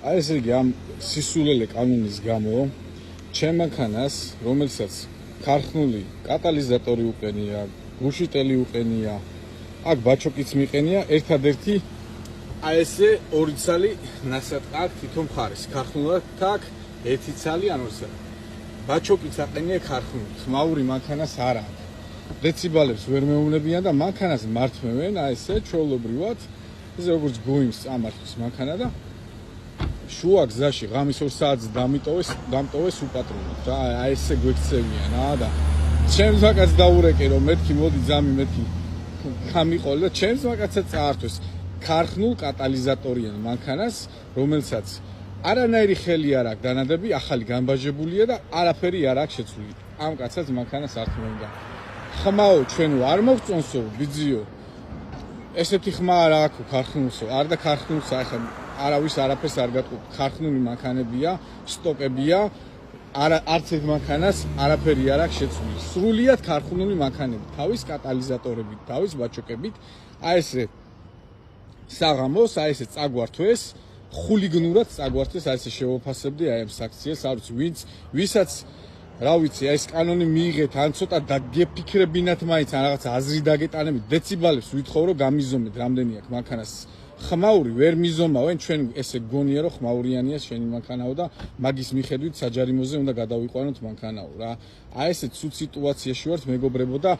აი ესე იგი ამ სისულელე კანონის გამო ჩემ მანქანას, რომელსაც ქარხნული კატალიზატორი უყენია, გუშიტელი უყენია, აქ ბაჩოკიც მიყენია, ერთადერთი აი ესე ორი ცალი ნასატყა აქ თვითონ მხარეს. ქარხნულად აქ ერთი ცალი ან ორი ცალი. ბაჩოკიც აყენია ქარხნულად. ხმაური მანქანას არ აქვს. დეციბალებს ვერ მეუნებიან და მანქანას მართმევენ აი ესე ჩვეულებრივად, ესე როგორც გოიმს წამართვეს მანქანა და შუა გზაში ღამის 2 საათს დამტოვეს უპატრონოდ რა, აი ესე გვექცევიან და ჩემს მაგას დაურეკე რომ მეთქი მოდი ძამი მეთქი გამიყოლე და ჩემს მაგასაც წაართვეს ქარხნულ კატალიზატორიან მანქანას, რომელსაც არანაირი ხელი არ აქვს დანადები, ახალი განბაჟებულია და არაფერი არ აქვს შეცვლილი. ამ კაცაც მანქანას ართმევდა. ხმაო ჩვენო არ მოგწონსო ბიძიო. ესეთი ხმა არ აქვს ქარხნულსო, არ და ქარხნულსა ახლა არავის არაფერს არ გატყუbt. ქარხნული მანქანებია, სტოკებია, არც ერთ მანქანას არაფერი არ აქვს შეცვლილი. სრულიად ქარხნული მანქანები, თავის კატალიზატორებით, თავის ბაჩოკებით, აი ესე საღამოს, აი ესე წაგვართვეს, ხულიგნურად წაგვართვეს, აი ესე შევაფასებდი აი ამ საქციელს, არ ვიცი, ვისაც რა ვიცი, აი ეს კანონი მიიღეთ, ან ცოტა დაგეფიქრებინათ მაინც, ან რაღაც აზრი დაგეტანებით, დეციბალებს ვითხოვ რომ გამიზომეთ, რამდენი აქვს მანქანას. ხმაური ვერ მიზომავენ, ჩვენ ესე გონია რომ ხმაურიანია შენი მანქანაო და მაგის მიხედვით საჯარიმოზე უნდა გადავიყვანოთ მანქანაო რა. აი ესე ცუდ სიტუაციაში ვართ მეგობრებო და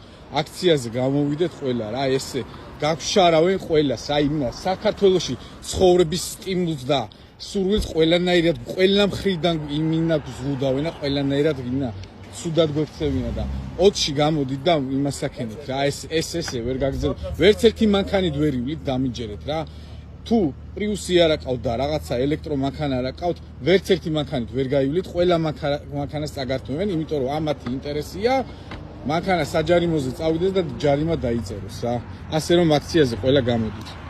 აქციაზე გამოვიდეთ ყველა რა, ესე გაგვშარავენ ყველას, აი საქართველოში ცხოვრების სტიმულს და სურვილს ყველანაირად, ყველა მხრიდან იმინა გზრუდავენ და ყველანაირად ინა ცუდად გვექცევინა და 20-ში გამოდით და იმას აქენით რა, ესე ვერ გაგზავნეთ, ვერც ერთი მანქანით ვერ ივლით დამიჯერეთ რა. თუ პრიუსი არ აყავთ და რაღაცა ელექტრომანქანა არ აყავთ, ვერც ერთი მანქანით ვერ გაივლით, ყველა მანქანას წაგართმევენ, იმიტომ რომ ამათი ინტერესია მანქანა საჯარიმოზე წავიდეს და ჯარიმა დაიწეროს რა. ასე რომ აქციაზე ყველა გამოდით.